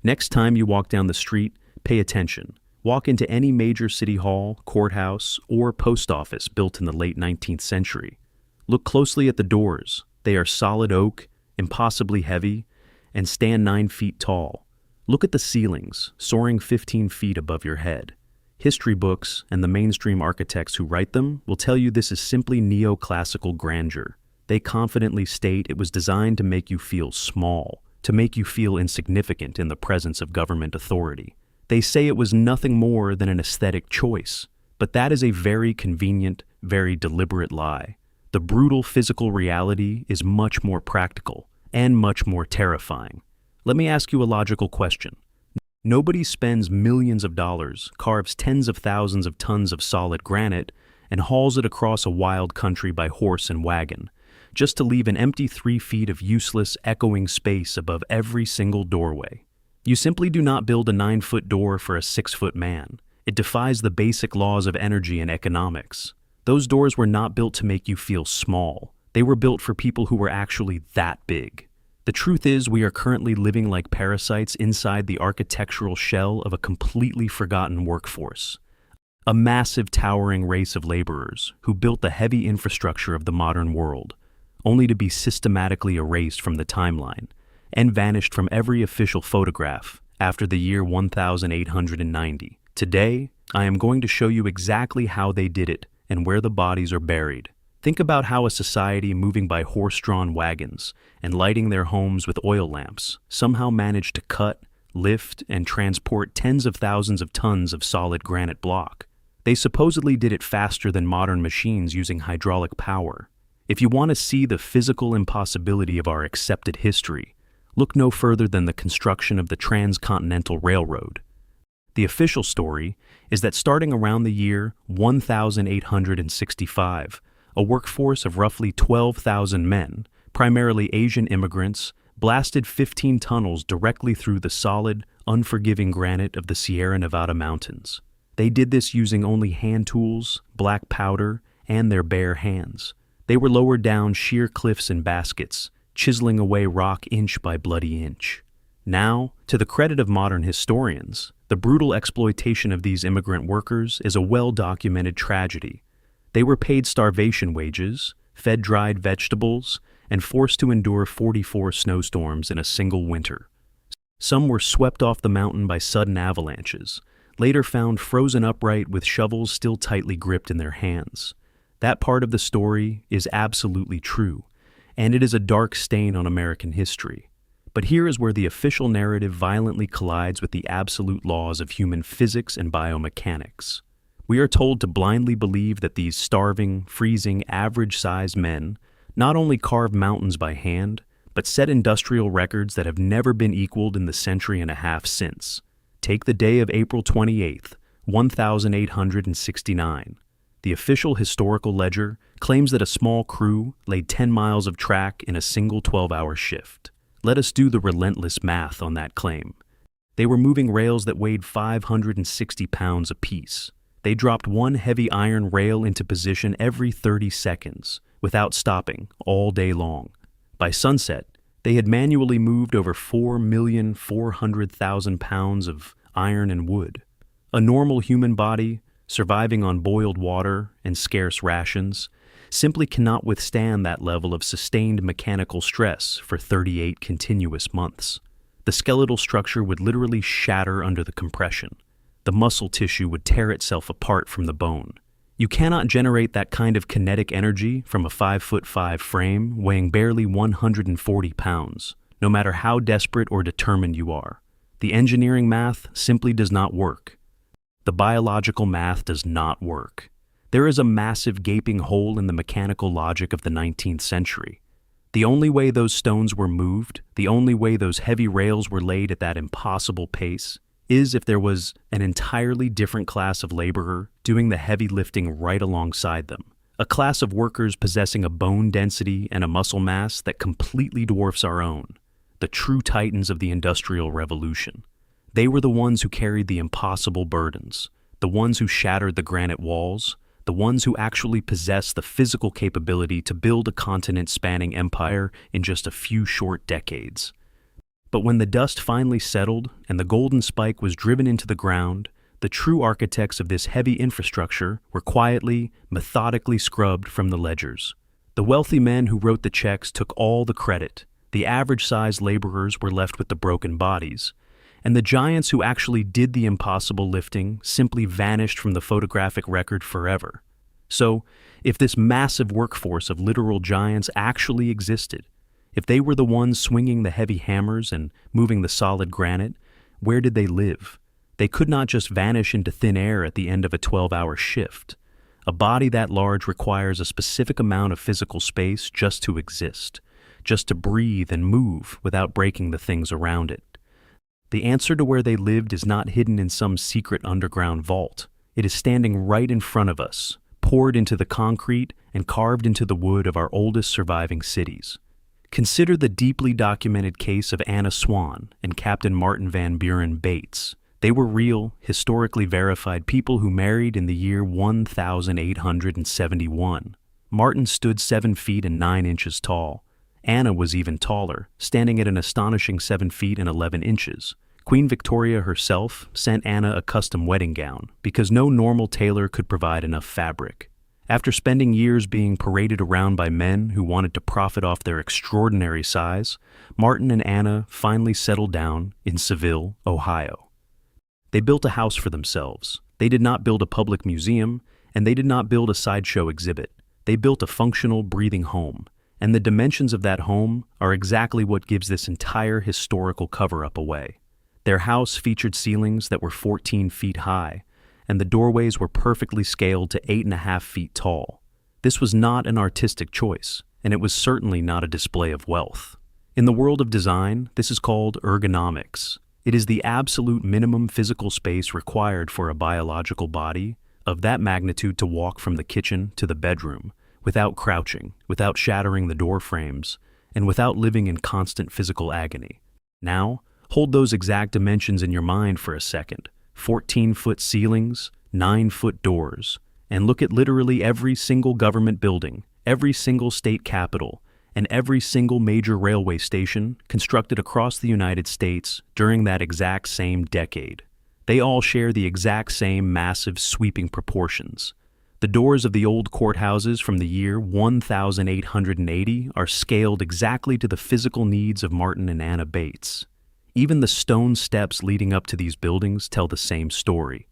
Next time you walk down the street, pay attention. Walk into any major city hall, courthouse, or post office built in the late 19th century. Look closely at the doors. They are solid oak, impossibly heavy, and stand 9 feet tall. Look at the ceilings, soaring 15 feet above your head. History books and the mainstream architects who write them will tell you this is simply neoclassical grandeur. They confidently state it was designed to make you feel small, to make you feel insignificant in the presence of government authority. They say it was nothing more than an aesthetic choice, but that is a very convenient, very deliberate lie. The brutal physical reality is much more practical and much more terrifying. Let me ask you a logical question. Nobody spends millions of dollars, carves tens of thousands of tons of solid granite, and hauls it across a wild country by horse and wagon, just to leave an empty 3 feet of useless, echoing space above every single doorway. You simply do not build a 9-foot door for a 6-foot man. It defies the basic laws of energy and economics. Those doors were not built to make you feel small. They were built for people who were actually that big. The truth is, we are currently living like parasites inside the architectural shell of a completely forgotten workforce. A massive, towering race of laborers who built the heavy infrastructure of the modern world, only to be systematically erased from the timeline and vanished from every official photograph after the year 1890. Today, I am going to show you exactly how they did it and where the bodies are buried. Think about how a society moving by horse-drawn wagons and lighting their homes with oil lamps somehow managed to cut, lift, and transport tens of thousands of tons of solid granite block. They supposedly did it faster than modern machines using hydraulic power. If you want to see the physical impossibility of our accepted history, look no further than the construction of the Transcontinental Railroad. The official story is that starting around the year 1865, a workforce of roughly 12,000 men, primarily Asian immigrants, blasted 15 tunnels directly through the solid, unforgiving granite of the Sierra Nevada mountains. They did this using only hand tools, black powder, and their bare hands. They were lowered down sheer cliffs in baskets, chiseling away rock inch by bloody inch. Now, to the credit of modern historians, the brutal exploitation of these immigrant workers is a well-documented tragedy. They were paid starvation wages, fed dried vegetables, and forced to endure 44 snowstorms in a single winter. Some were swept off the mountain by sudden avalanches, later found frozen upright with shovels still tightly gripped in their hands. That part of the story is absolutely true, and it is a dark stain on American history. But here is where the official narrative violently collides with the absolute laws of human physics and biomechanics. We are told to blindly believe that these starving, freezing, average-sized men not only carved mountains by hand, but set industrial records that have never been equaled in the century and a half since. Take the day of April 28th, 1869. The official historical ledger claims that a small crew laid 10 miles of track in a single 12-hour shift. Let us do the relentless math on that claim. They were moving rails that weighed 560 pounds apiece. They dropped one heavy iron rail into position every 30 seconds, without stopping, all day long. By sunset, they had manually moved over 4,400,000 pounds of iron and wood. A normal human body, surviving on boiled water and scarce rations, simply cannot withstand that level of sustained mechanical stress for 38 continuous months. The skeletal structure would literally shatter under the compression. The muscle tissue would tear itself apart from the bone. You cannot generate that kind of kinetic energy from a 5'5" frame weighing barely 140 pounds, no matter how desperate or determined you are. The engineering math simply does not work. The biological math does not work. There is a massive gaping hole in the mechanical logic of the 19th century. The only way those stones were moved, the only way those heavy rails were laid at that impossible pace, is if there was an entirely different class of laborer doing the heavy lifting right alongside them. A class of workers possessing a bone density and a muscle mass that completely dwarfs our own. The true titans of the Industrial Revolution. They were the ones who carried the impossible burdens, the ones who shattered the granite walls, the ones who actually possessed the physical capability to build a continent-spanning empire in just a few short decades. But when the dust finally settled and the golden spike was driven into the ground, the true architects of this heavy infrastructure were quietly, methodically scrubbed from the ledgers. The wealthy men who wrote the checks took all the credit. The average-sized laborers were left with the broken bodies. And the giants who actually did the impossible lifting simply vanished from the photographic record forever. So, if this massive workforce of literal giants actually existed, if they were the ones swinging the heavy hammers and moving the solid granite, where did they live? They could not just vanish into thin air at the end of a 12-hour shift. A body that large requires a specific amount of physical space just to exist, just to breathe and move without breaking the things around it. The answer to where they lived is not hidden in some secret underground vault. It is standing right in front of us, poured into the concrete and carved into the wood of our oldest surviving cities. Consider the deeply documented case of Anna Swan and Captain Martin Van Buren Bates. They were real, historically verified people who married in the year 1871. Martin stood 7 feet and 9 inches tall. Anna was even taller, standing at an astonishing 7 feet and 11 inches. Queen Victoria herself sent Anna a custom wedding gown because no normal tailor could provide enough fabric. After spending years being paraded around by men who wanted to profit off their extraordinary size, Martin and Anna finally settled down in Seville, Ohio. They built a house for themselves. They did not build a public museum, and they did not build a sideshow exhibit. They built a functional, breathing home. And the dimensions of that home are exactly what gives this entire historical cover-up away. Their house featured ceilings that were 14 feet high, and the doorways were perfectly scaled to 8.5 feet tall. This was not an artistic choice, and it was certainly not a display of wealth. In the world of design, this is called ergonomics. It is the absolute minimum physical space required for a biological body of that magnitude to walk from the kitchen to the bedroom, without crouching, without shattering the door frames, and without living in constant physical agony. Now, hold those exact dimensions in your mind for a second. 14-foot ceilings, 9-foot doors, and look at literally every single government building, every single state capitol, and every single major railway station constructed across the United States during that exact same decade. They all share the exact same massive sweeping proportions. The doors of the old courthouses from the year 1880 are scaled exactly to the physical needs of Martin and Anna Bates. Even the stone steps leading up to these buildings tell the same story.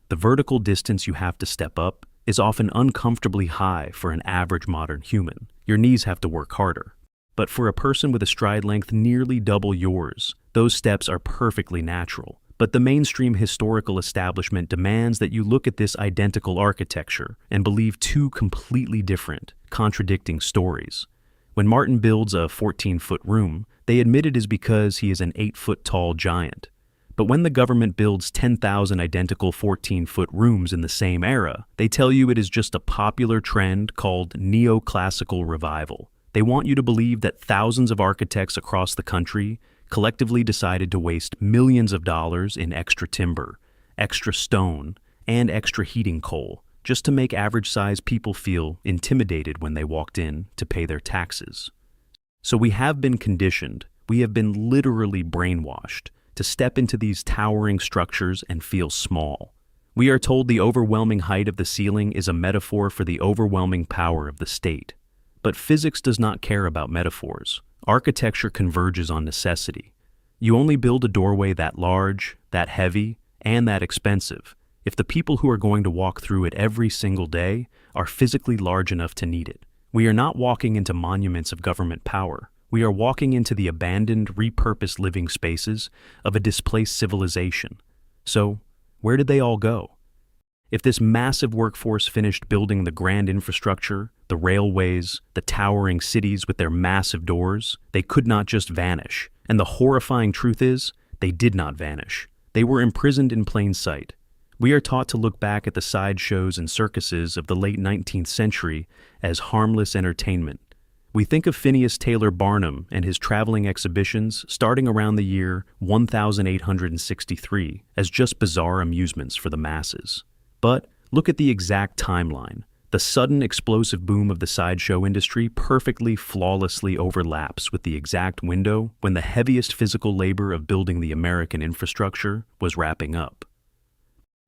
The vertical distance you have to step up is often uncomfortably high for an average modern human. Your knees have to work harder. But for a person with a stride length nearly double yours, those steps are perfectly natural. But the mainstream historical establishment demands that you look at this identical architecture and believe two completely different, contradicting stories. When Martin builds a 14-foot room, they admit it is because he is an 8-foot-tall giant. But when the government builds 10,000 identical 14-foot rooms in the same era, they tell you it is just a popular trend called neoclassical revival. They want you to believe that thousands of architects across the country collectively decided to waste millions of dollars in extra timber, extra stone, and extra heating coal just to make average-sized people feel intimidated when they walked in to pay their taxes. So we have been conditioned, we have been literally brainwashed to step into these towering structures and feel small. We are told the overwhelming height of the ceiling is a metaphor for the overwhelming power of the state. But physics does not care about metaphors. Architecture converges on necessity. You only build a doorway that large, that heavy, and that expensive if the people who are going to walk through it every single day are physically large enough to need it. We are not walking into monuments of government power. We are walking into the abandoned, repurposed living spaces of a displaced civilization. So, where did they all go? If this massive workforce finished building the grand infrastructure, the railways, the towering cities with their massive doors, they could not just vanish. And the horrifying truth is, they did not vanish. They were imprisoned in plain sight. We are taught to look back at the sideshows and circuses of the late 19th century as harmless entertainment. We think of Phineas Taylor Barnum and his traveling exhibitions starting around the year 1863 as just bizarre amusements for the masses. But look at the exact timeline. The sudden explosive boom of the sideshow industry perfectly flawlessly overlaps with the exact window when the heaviest physical labor of building the American infrastructure was wrapping up.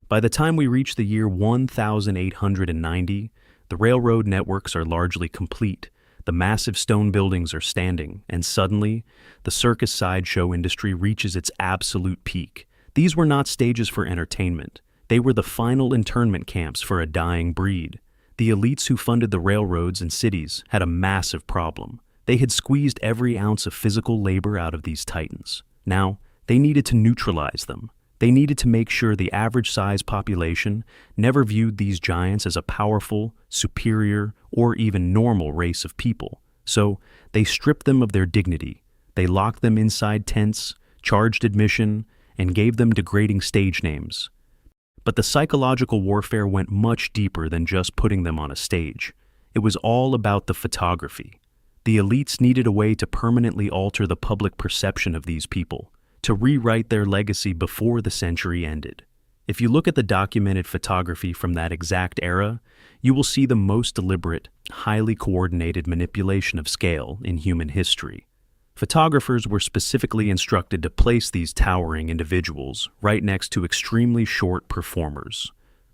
By the time we reach the year 1890, the railroad networks are largely complete, the massive stone buildings are standing, and suddenly, the circus sideshow industry reaches its absolute peak. These were not stages for entertainment. They were the final internment camps for a dying breed. The elites who funded the railroads and cities had a massive problem. They had squeezed every ounce of physical labor out of these titans. Now, they needed to neutralize them. They needed to make sure the average-size population never viewed these giants as a powerful, superior, or even normal race of people. So, they stripped them of their dignity. They locked them inside tents, charged admission, and gave them degrading stage names. But the psychological warfare went much deeper than just putting them on a stage. It was all about the photography. The elites needed a way to permanently alter the public perception of these people, to rewrite their legacy before the century ended. If you look at the documented photography from that exact era, you will see the most deliberate, highly coordinated manipulation of scale in human history. Photographers were specifically instructed to place these towering individuals right next to extremely short performers,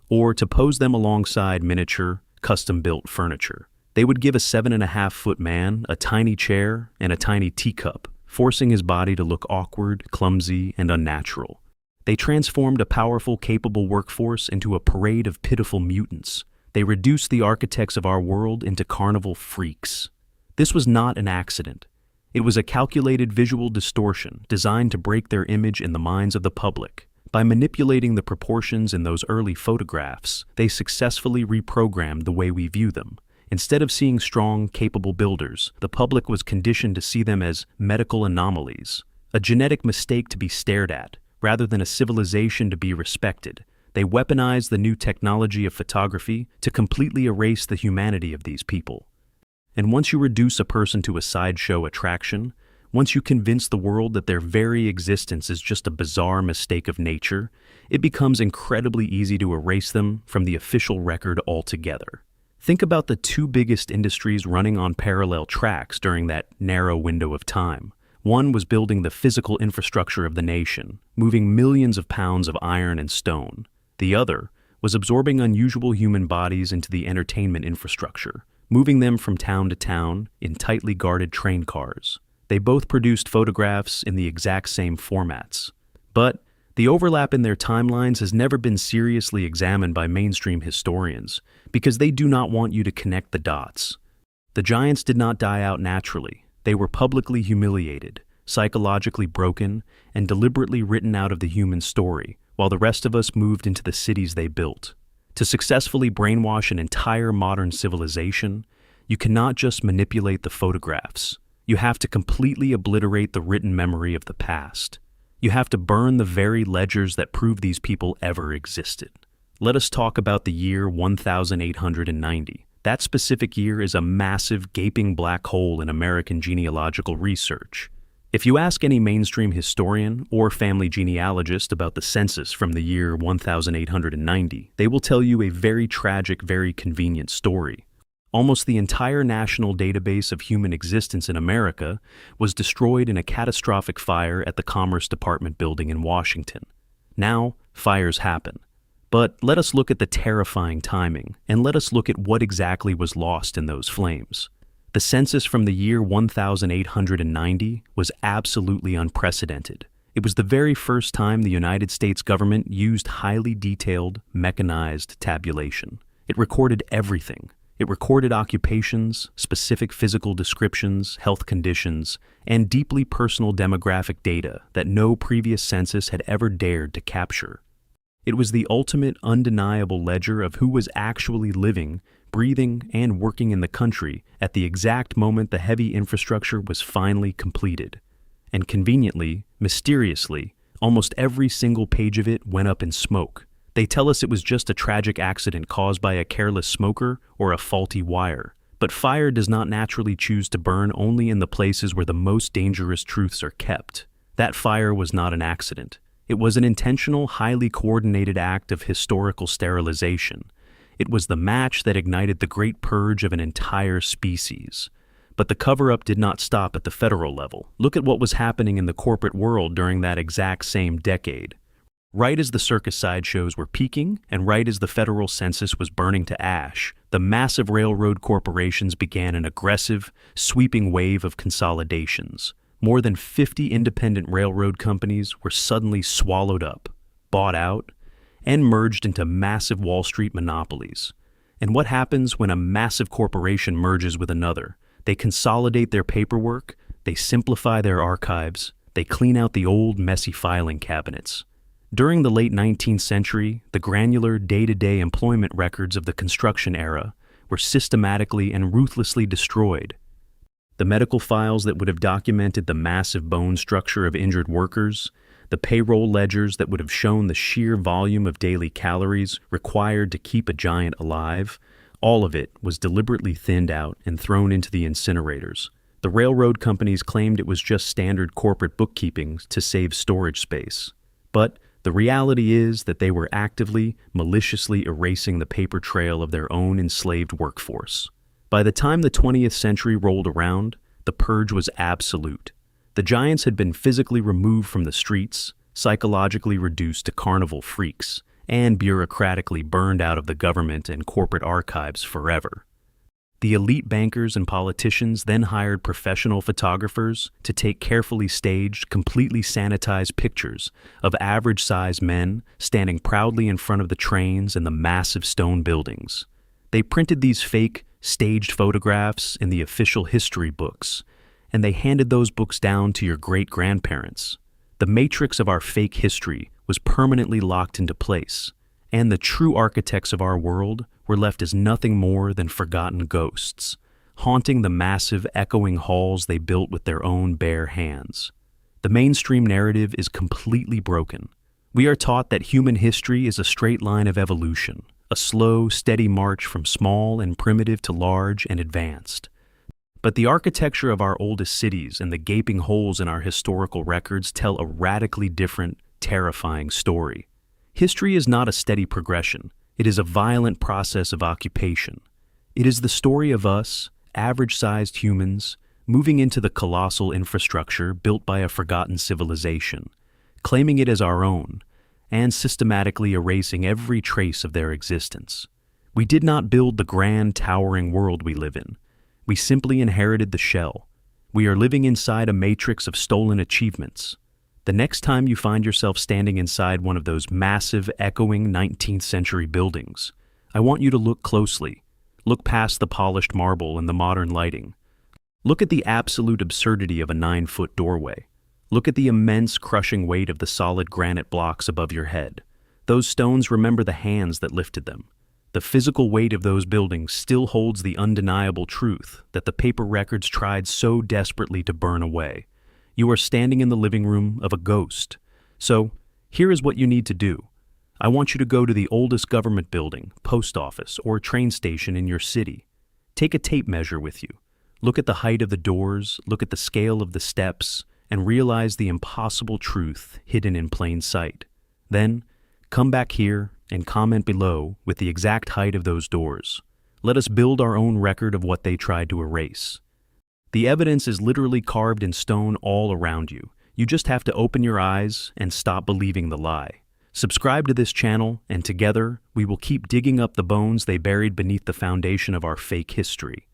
or to pose them alongside miniature, custom-built furniture. They would give a 7.5-foot man a tiny chair and a tiny teacup, forcing his body to look awkward, clumsy, and unnatural. They transformed a powerful, capable workforce into a parade of pitiful mutants. They reduced the architects of our world into carnival freaks. This was not an accident. It was a calculated visual distortion designed to break their image in the minds of the public. By manipulating the proportions in those early photographs, they successfully reprogrammed the way we view them. Instead of seeing strong, capable builders, the public was conditioned to see them as medical anomalies, a genetic mistake to be stared at, rather than a civilization to be respected. They weaponized the new technology of photography to completely erase the humanity of these people. And once you reduce a person to a sideshow attraction, once you convince the world that their very existence is just a bizarre mistake of nature, it becomes incredibly easy to erase them from the official record altogether. Think about the two biggest industries running on parallel tracks during that narrow window of time. One was building the physical infrastructure of the nation, moving millions of pounds of iron and stone. The other was absorbing unusual human bodies into the entertainment infrastructure, moving them from town to town in tightly guarded train cars. They both produced photographs in the exact same formats. But the overlap in their timelines has never been seriously examined by mainstream historians, because they do not want you to connect the dots. The giants did not die out naturally. They were publicly humiliated, psychologically broken, and deliberately written out of the human story, while the rest of us moved into the cities they built. To successfully brainwash an entire modern civilization, you cannot just manipulate the photographs. You have to completely obliterate the written memory of the past. You have to burn the very ledgers that prove these people ever existed. Let us talk about the year 1890. That specific year is a massive, gaping black hole in American genealogical research. If you ask any mainstream historian or family genealogist about the census from the year 1890, they will tell you a very tragic, very convenient story. Almost the entire national database of human existence in America was destroyed in a catastrophic fire at the Commerce Department building in Washington. Now, fires happen. But let us look at the terrifying timing, and let us look at what exactly was lost in those flames. The census from the year 1890 was absolutely unprecedented. It was the very first time the United States government used highly detailed, mechanized tabulation. It recorded everything. It recorded occupations, specific physical descriptions, health conditions, and deeply personal demographic data that no previous census had ever dared to capture. It was the ultimate undeniable ledger of who was actually living, breathing, and working in the country at the exact moment the heavy infrastructure was finally completed. And conveniently, mysteriously, almost every single page of it went up in smoke. They tell us it was just a tragic accident caused by a careless smoker or a faulty wire. But fire does not naturally choose to burn only in the places where the most dangerous truths are kept. That fire was not an accident. It was an intentional, highly coordinated act of historical sterilization. It was the match that ignited the great purge of an entire species. But the cover-up did not stop at the federal level. Look at what was happening in the corporate world during that exact same decade. Right as the circus sideshows were peaking, and right as the federal census was burning to ash, the massive railroad corporations began an aggressive, sweeping wave of consolidations. More than 50 independent railroad companies were suddenly swallowed up, bought out, and merged into massive Wall Street monopolies. And what happens when a massive corporation merges with another? They consolidate their paperwork, they simplify their archives, they clean out the old, messy filing cabinets. During the late 19th century, the granular, day-to-day employment records of the construction era were systematically and ruthlessly destroyed. The medical files that would have documented the massive bone structure of injured workers, the payroll ledgers that would have shown the sheer volume of daily calories required to keep a giant alive, all of it was deliberately thinned out and thrown into the incinerators. The railroad companies claimed it was just standard corporate bookkeeping to save storage space. But the reality is that they were actively, maliciously erasing the paper trail of their own enslaved workforce. By the time the 20th century rolled around, the purge was absolute. The giants had been physically removed from the streets, psychologically reduced to carnival freaks, and bureaucratically burned out of the government and corporate archives forever. The elite bankers and politicians then hired professional photographers to take carefully staged, completely sanitized pictures of average-sized men standing proudly in front of the trains and the massive stone buildings. They printed these fake, staged photographs in the official history books, and they handed those books down to your great-grandparents. The matrix of our fake history was permanently locked into place, and the true architects of our world were left as nothing more than forgotten ghosts, haunting the massive, echoing halls they built with their own bare hands. The mainstream narrative is completely broken. We are taught that human history is a straight line of evolution, a slow, steady march from small and primitive to large and advanced. But the architecture of our oldest cities and the gaping holes in our historical records tell a radically different, terrifying story. History is not a steady progression. It is a violent process of occupation. It is the story of us, average-sized humans, moving into the colossal infrastructure built by a forgotten civilization, claiming it as our own, and systematically erasing every trace of their existence. We did not build the grand, towering world we live in. We simply inherited the shell. We are living inside a matrix of stolen achievements. The next time you find yourself standing inside one of those massive, echoing 19th century buildings, I want you to look closely. Look past the polished marble and the modern lighting. Look at the absolute absurdity of a 9-foot doorway. Look at the immense, crushing weight of the solid granite blocks above your head. Those stones remember the hands that lifted them. The physical weight of those buildings still holds the undeniable truth that the paper records tried so desperately to burn away. You are standing in the living room of a ghost. So, here is what you need to do. I want you to go to the oldest government building, post office, or train station in your city. Take a tape measure with you. Look at the height of the doors, look at the scale of the steps, and realize the impossible truth hidden in plain sight. Then, come back here and comment below with the exact height of those doors. Let us build our own record of what they tried to erase. The evidence is literally carved in stone all around you. You just have to open your eyes and stop believing the lie. Subscribe to this channel, and together we will keep digging up the bones they buried beneath the foundation of our fake history.